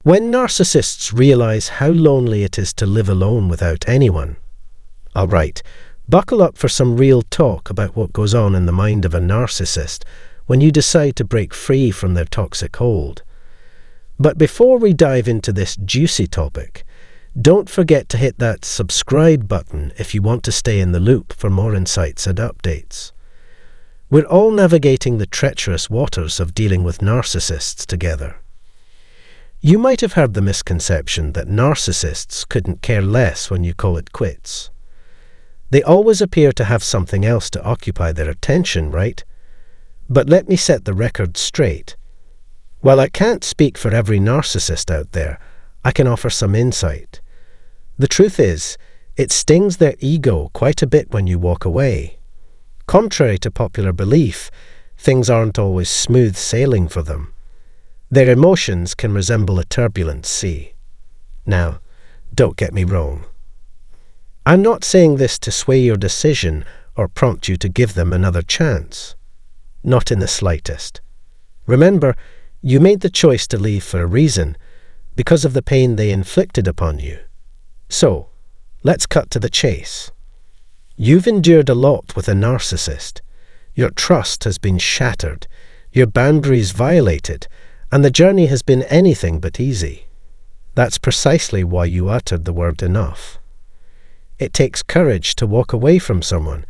When narcissists realize how lonely it is to live alone without anyone. All right, buckle up for some real talk about what goes on in the mind of a narcissist when you decide to break free from their toxic hold. But before we dive into this juicy topic, don't forget to hit that subscribe button if you want to stay in the loop for more insights and updates. We're all navigating the treacherous waters of dealing with narcissists together. You might have heard the misconception that narcissists couldn't care less when you call it quits. They always appear to have something else to occupy their attention, right? But let me set the record straight. While I can't speak for every narcissist out there, I can offer some insight. The truth is, it stings their ego quite a bit when you walk away. Contrary to popular belief, things aren't always smooth sailing for them. Their emotions can resemble a turbulent sea. Now, don't get me wrong. I'm not saying this to sway your decision or prompt you to give them another chance. Not in the slightest. Remember, you made the choice to leave for a reason, because of the pain they inflicted upon you. So, let's cut to the chase. You've endured a lot with a narcissist. Your trust has been shattered, your boundaries violated, and the journey has been anything but easy. That's precisely why you uttered the word enough. It takes courage to walk away from someone,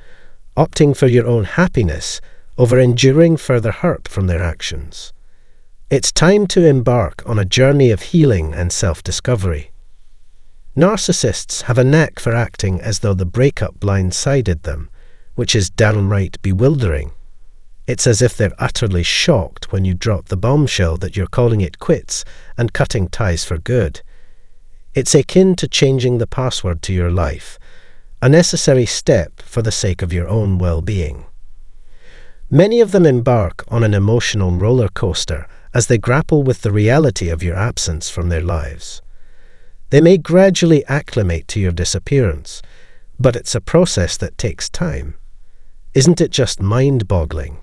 opting for your own happiness over enduring further hurt from their actions. It's time to embark on a journey of healing and self-discovery. Narcissists have a knack for acting as though the breakup blindsided them, which is downright bewildering. It's as if they're utterly shocked when you drop the bombshell that you're calling it quits and cutting ties for good. It's akin to changing the password to your life, a necessary step for the sake of your own well-being. Many of them embark on an emotional roller coaster as they grapple with the reality of your absence from their lives. They may gradually acclimate to your disappearance, but it's a process that takes time. Isn't it just mind-boggling?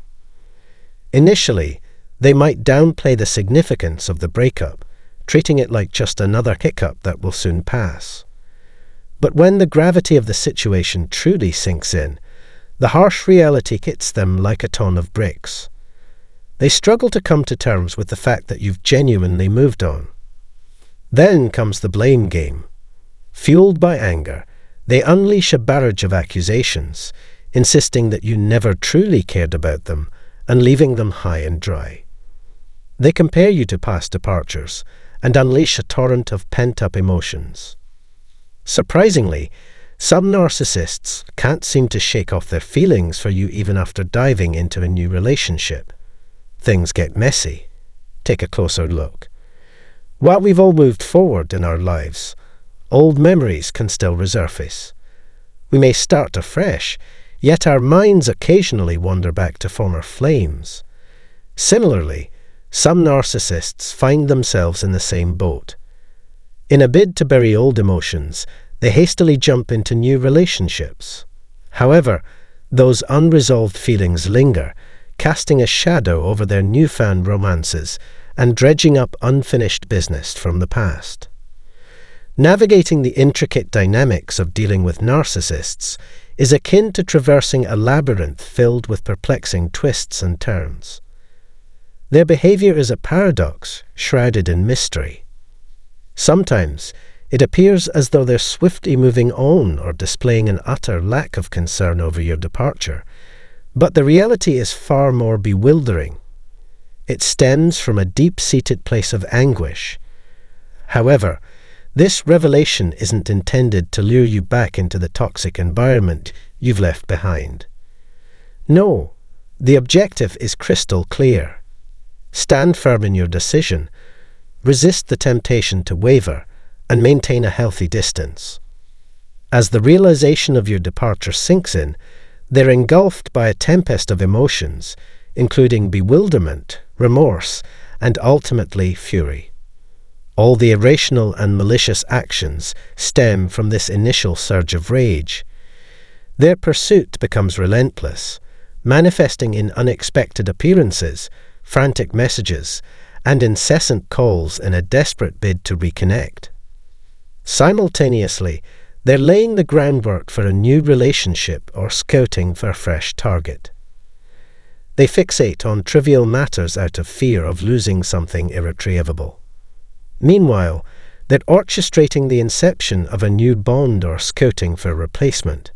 Initially, they might downplay the significance of the breakup, treating it like just another hiccup that will soon pass. But when the gravity of the situation truly sinks in, the harsh reality hits them like a ton of bricks. They struggle to come to terms with the fact that you've genuinely moved on. Then comes the blame game. Fueled by anger, they unleash a barrage of accusations, insisting that you never truly cared about them and leaving them high and dry. They compare you to past departures and unleash a torrent of pent-up emotions. Surprisingly, some narcissists can't seem to shake off their feelings for you even after diving into a new relationship. Things get messy. Take a closer look. While we've all moved forward in our lives, old memories can still resurface. We may start afresh, yet our minds occasionally wander back to former flames. Similarly, some narcissists find themselves in the same boat. In a bid to bury old emotions, they hastily jump into new relationships. However, those unresolved feelings linger, casting a shadow over their newfound romances and dredging up unfinished business from the past. Navigating the intricate dynamics of dealing with narcissists is akin to traversing a labyrinth filled with perplexing twists and turns. Their behavior is a paradox shrouded in mystery. Sometimes it appears as though they're swiftly moving on or displaying an utter lack of concern over your departure, but the reality is far more bewildering. It stems from a deep-seated place of anguish. However, this revelation isn't intended to lure you back into the toxic environment you've left behind. No, the objective is crystal clear. Stand firm in your decision, resist the temptation to waver, and maintain a healthy distance. As the realization of your departure sinks in, they're engulfed by a tempest of emotions, including bewilderment, remorse, and ultimately fury. All the irrational and malicious actions stem from this initial surge of rage. Their pursuit becomes relentless, manifesting in unexpected appearances, frantic messages, and incessant calls in a desperate bid to reconnect. Simultaneously, they're laying the groundwork for a new relationship or scouting for a fresh target. They fixate on trivial matters out of fear of losing something irretrievable. Meanwhile, they're orchestrating the inception of a new bond or scouting for replacement.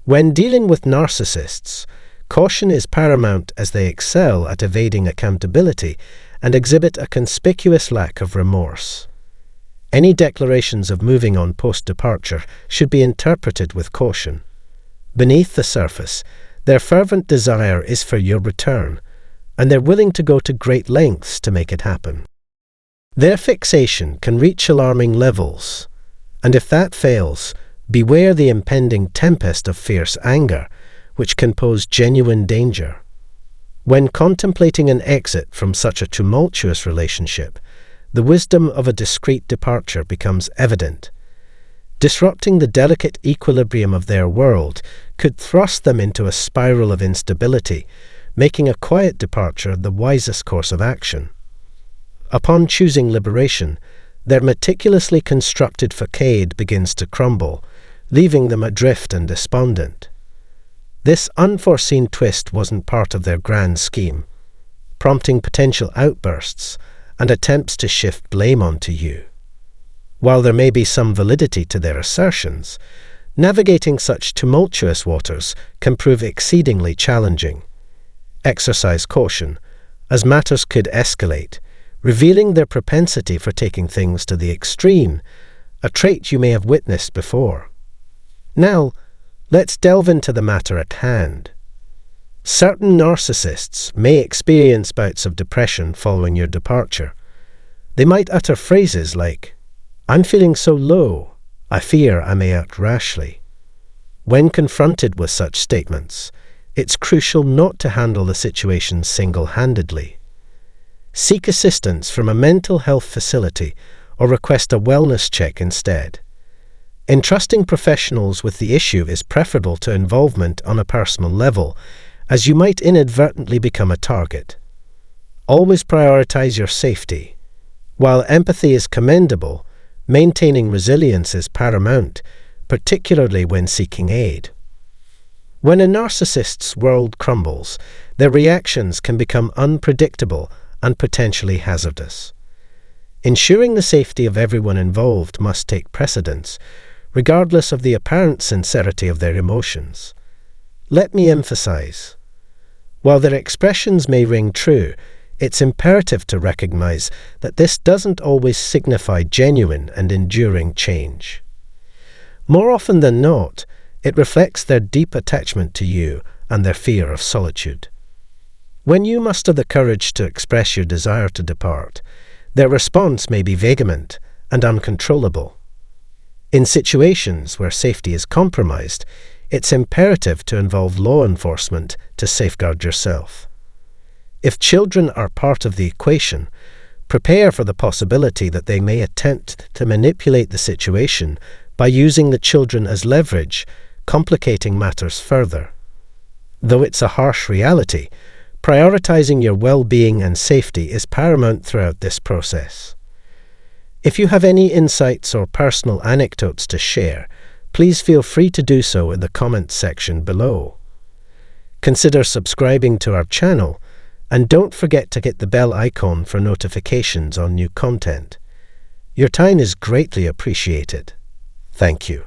When dealing with narcissists, caution is paramount as they excel at evading accountability and exhibit a conspicuous lack of remorse. Any declarations of moving on post-departure should be interpreted with caution. Beneath the surface, their fervent desire is for your return, and they're willing to go to great lengths to make it happen. Their fixation can reach alarming levels, and if that fails, beware the impending tempest of fierce anger, which can pose genuine danger. When contemplating an exit from such a tumultuous relationship, the wisdom of a discreet departure becomes evident. Disrupting the delicate equilibrium of their world could thrust them into a spiral of instability, making a quiet departure the wisest course of action. Upon choosing liberation, their meticulously constructed facade begins to crumble, leaving them adrift and despondent. This unforeseen twist wasn't part of their grand scheme, prompting potential outbursts and attempts to shift blame onto you. While there may be some validity to their assertions, navigating such tumultuous waters can prove exceedingly challenging. Exercise caution, as matters could escalate, revealing their propensity for taking things to the extreme, a trait you may have witnessed before. Now, let's delve into the matter at hand. Certain narcissists may experience bouts of depression following your departure. They might utter phrases like, "I'm feeling so low, I fear I may act rashly." When confronted with such statements, it's crucial not to handle the situation single-handedly. Seek assistance from a mental health facility or request a wellness check instead. Entrusting professionals with the issue is preferable to involvement on a personal level, as you might inadvertently become a target. Always prioritize your safety. While empathy is commendable, maintaining resilience is paramount, particularly when seeking aid. When a narcissist's world crumbles, their reactions can become unpredictable and potentially hazardous. Ensuring the safety of everyone involved must take precedence, regardless of the apparent sincerity of their emotions. Let me emphasize, while their expressions may ring true, it's imperative to recognize that this doesn't always signify genuine and enduring change. More often than not, it reflects their deep attachment to you and their fear of solitude. When you muster the courage to express your desire to depart, their response may be vehement and uncontrollable. In situations where safety is compromised, it's imperative to involve law enforcement to safeguard yourself. If children are part of the equation, prepare for the possibility that they may attempt to manipulate the situation by using the children as leverage, complicating matters further. Though it's a harsh reality, prioritizing your well-being and safety is paramount throughout this process. If you have any insights or personal anecdotes to share, please feel free to do so in the comments section below. Consider subscribing to our channel, and don't forget to hit the bell icon for notifications on new content. Your time is greatly appreciated. Thank you.